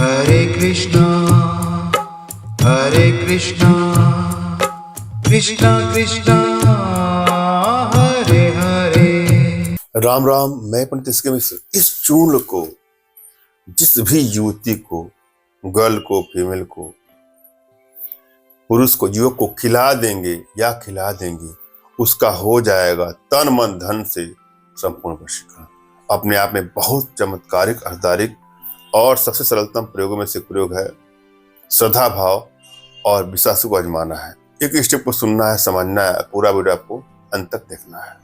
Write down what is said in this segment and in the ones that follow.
हरे कृष्णा कृष्णा कृष्णा हरे हरे। राम राम। मैं पंडित इसके मिश्र इस चूर्ण को जिस भी युवती को, गर्ल को, फीमेल को, पुरुष को, युवक को खिला देंगे या खिला देंगे, उसका हो जाएगा तन मन धन से संपूर्ण वशीकरण। अपने आप में बहुत चमत्कारिक, अर्धारिक और सबसे सरलतम प्रयोगों में से प्रयोग है। श्रद्धा भाव और विश्वास को आजमाना है। एक स्टेप को सुनना है, समझना है, पूरा वीडियो आपको अंत तक देखना है।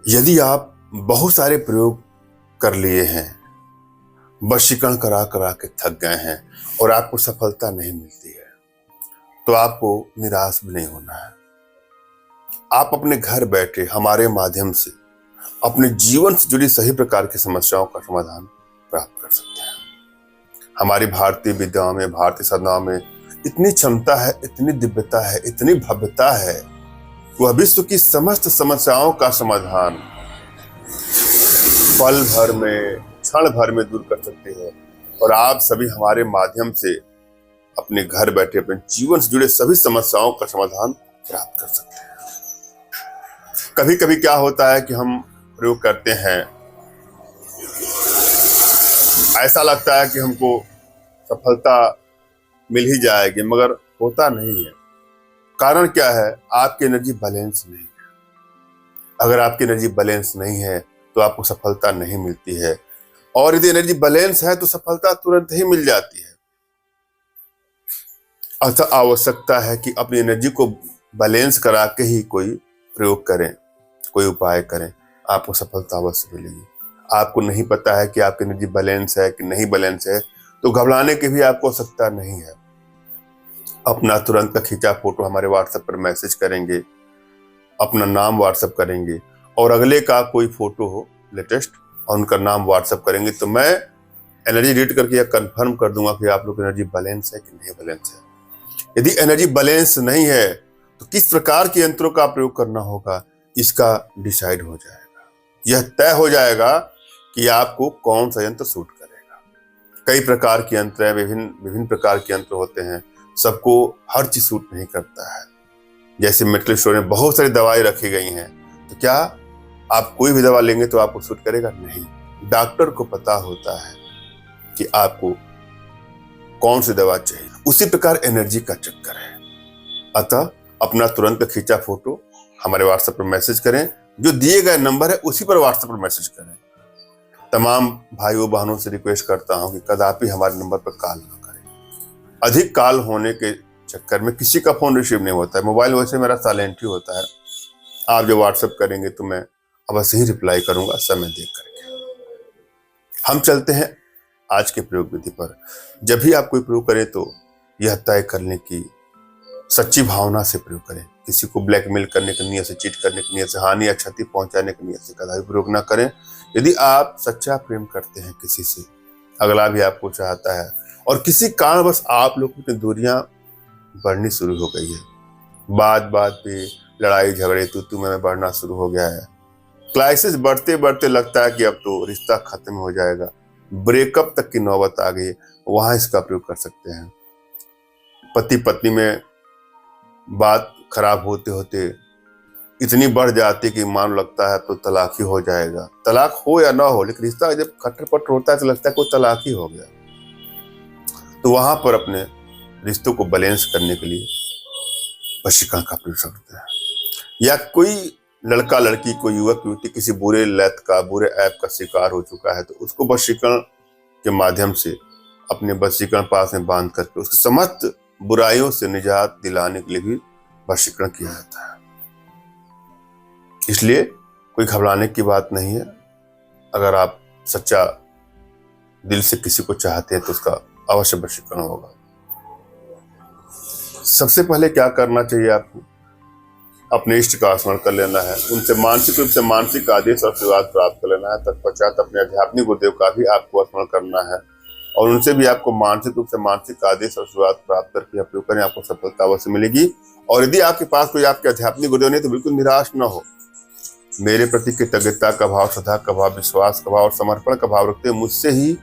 यदि आप बहुत सारे प्रयोग कर लिए हैं, वशीकरण करा करा के थक गए हैं और आपको सफलता नहीं मिलती है, तो आपको निराश भी नहीं होना है। आप अपने घर बैठे हमारे माध्यम से अपने जीवन से जुड़ी सही प्रकार की समस्याओं का समाधान प्राप्त कर सकते हैं। हमारी भारतीय विद्याओं में, भारतीय साधनाओं में इतनी क्षमता है, इतनी दिव्यता है, इतनी भव्यता है, वह विश्व की समस्त समस्याओं का समाधान पल भर में, क्षण भर में दूर कर सकते हैं। और आप सभी हमारे माध्यम से अपने घर बैठे अपने जीवन से जुड़े सभी समस्याओं का समाधान प्राप्त कर सकते हैं। कभी कभी क्या होता है कि हम प्रयोग करते हैं, ऐसा लगता है कि हमको सफलता मिल ही जाएगी, मगर होता नहीं है। कारण क्या है? आपकी एनर्जी बैलेंस नहीं है। अगर आपकी एनर्जी बैलेंस नहीं है तो आपको सफलता नहीं मिलती है, और यदि एनर्जी बैलेंस है तो सफलता तुरंत ही मिल जाती है। अतः आवश्यकता है कि अपनी एनर्जी को बैलेंस करा के ही कोई प्रयोग करें, कोई उपाय करें, आपको सफलता अवश्य मिलेगी। आपको नहीं पता है कि आपकी एनर्जी बैलेंस है कि नहीं बैलेंस है, तो घबराने की भी आपको आवश्यकता नहीं है। अपना तुरंत का खींचा फोटो हमारे व्हाट्सएप पर मैसेज करेंगे, अपना नाम व्हाट्सएप करेंगे, और अगले का कोई फोटो हो लेटेस्ट और उनका नाम व्हाट्सएप करेंगे, तो मैं एनर्जी रीड करके यह कंफर्म कर दूंगा कि आप लोग एनर्जी बैलेंस है कि नहीं बैलेंस है। यदि एनर्जी बैलेंस नहीं है तो किस प्रकार के यंत्रों का प्रयोग करना होगा, इसका डिसाइड हो जाएगा। यह तय हो जाएगा कि आपको कौन सा यंत्र सूट करेगा। कई प्रकार के यंत्र हैं, विभिन्न प्रकार के यंत्र होते हैं, सबको हर चीज सूट नहीं करता है। जैसे मेडिकल स्टोर में बहुत सारी दवाएं रखी गई हैं, तो क्या आप कोई भी दवा लेंगे तो आपको सूट करेगा? नहीं। डॉक्टर को पता होता है कि आपको कौन सी दवा चाहिए। उसी प्रकार एनर्जी का चक्कर है। अतः अपना तुरंत खींचा फोटो हमारे व्हाट्सएप पर मैसेज करें, जो दिए गए नंबर है उसी पर व्हाट्सएप पर मैसेज करें। तमाम भाइयों बहनों से रिक्वेस्ट करता हूं कि कदापि हमारे नंबर पर कॉल न करें। अधिक कॉल होने के चक्कर में किसी का फोन रिसीव नहीं होता है। मोबाइल वैसे मेरा साइलेंट ही होता है। आप जो व्हाट्सएप करेंगे तो मैं अवश्य ही रिप्लाई करूंगा, समय देख करके। हम चलते हैं आज के प्रयोग विधि पर। जब भी आप कोई प्रयोग करें तो यह तय करने की सच्ची भावना से प्रयोग करें। किसी को ब्लैकमेल करने की नीयत से, चीट करने की नीयत से, हानि या क्षति पहुंचाने की नीयत से कदापि प्रयोग न करें। यदि आप सच्चा प्रेम करते हैं किसी से, अगला भी आपको चाहता है, और किसी कारणवश आप लोगों की दूरियां बढ़नी शुरू हो गई है, बात बात पे लड़ाई झगड़े तू में बढ़ना शुरू हो गया है, क्राइसिस बढ़ते बढ़ते लगता है कि अब तो रिश्ता खत्म हो जाएगा, ब्रेकअप तक की नौबत आ गई, वहां इसका प्रयोग कर सकते हैं। पति पत्नी में बात खराब होते होते इतनी बढ़ जाती कि मान लगता है तो तलाक ही हो जाएगा। तलाक हो या ना हो, लेकिन रिश्ता जब खट्टर-पट्टर होता है तो लगता है कोई तलाक ही हो गया। तो वहां पर अपने रिश्तों को बैलेंस करने के लिए वशीकरण का प्रयोग करते हैं। या कोई लड़का लड़की, कोई युवक युवती किसी बुरे लत का, बुरे ऐप का शिकार हो चुका है, तो उसको वशीकरण के माध्यम से अपने वशीकरण पास में बांध करके उसकी समस्त बुराइयों से निजात दिलाने के लिए भी वशीकरण किया जाता है। इसलिए कोई घबराने की बात नहीं है। अगर आप सच्चा दिल से किसी को चाहते हैं तो उसका अवश्य वशीकरण होगा। सबसे पहले क्या करना चाहिए आपको? अपने इष्ट का स्मरण कर लेना है, उनसे मानसिक रूप से मानसिक आदेश और आशीर्वाद प्राप्त कर लेना है। तत्पश्चात अपने आध्यात्मिक गुरुदेव का भी आपको स्मरण करना है, और उनसे भी आपको मानसिक रूप से मानसिक आदेश और आशीर्वाद प्राप्त करके प्रयोग करें, आपको सफलता अवश्य मिलेगी। और यदि आपके पास कोई आपके आध्यात्मिक गुरुदेव नहीं तो बिल्कुल निराश न हो। मेरे प्रति कृतज्ञता का भाव, श्रद्धा का भाव, विश्वास का भाव और समर्पण का भाव रखते हुए मुझसे ही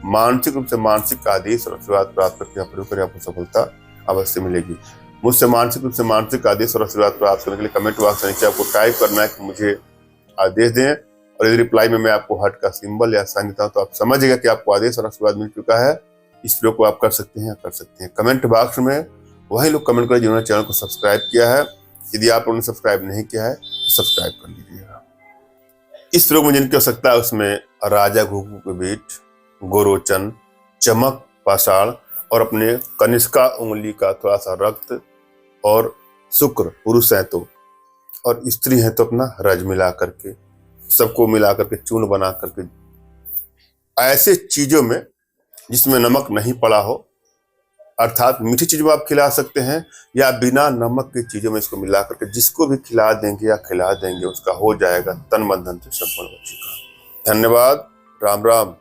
मानसिक रूप से मानसिक आदेश और आशीर्वाद प्राप्त करके आप प्रयोग करें, आपको सफलता अवश्य मिलेगी। मुझसे मानसिक रूप से मानसिक आदेश और आशीर्वाद प्राप्त करने के लिए कमेंट बॉक्स में नीचे आपको टाइप करना है कि मुझे आदेश दें, और यदि रिप्लाई में मैं आपको हार्ट का सिंबल या साइन देता हूं तो आप समझिएगा कि आपको आदेश और आशीर्वाद मिल चुका है। इस प्रयोग को आप कर सकते हैं। कमेंट बॉक्स में वही लोग कमेंट करें जिन्होंने चैनल को सब्सक्राइब किया है। यदि आप लोगों ने सब्सक्राइब नहीं किया है तो सब्सक्राइब कर लीजिएगा। इस प्रयोग में जिनकी आवश्यकता है उसमें राजा घुघु के बीट, गोरोचन, चमक, पाषाण और अपने कनिष्का उंगली का थोड़ा सा रक्त, और शुक्र पुरुष है तो, और स्त्री है तो अपना रज मिला करके, सबको मिला करके चूर्ण बना करके, ऐसे चीजों में जिसमें नमक नहीं पड़ा हो, अर्थात मीठी चीजों में आप खिला सकते हैं या बिना नमक की चीजों में इसको मिला करके जिसको भी खिला देंगे या खिला देंगे उसका हो जाएगा तन मन धन से संपन्न बच्चे का। धन्यवाद। राम राम।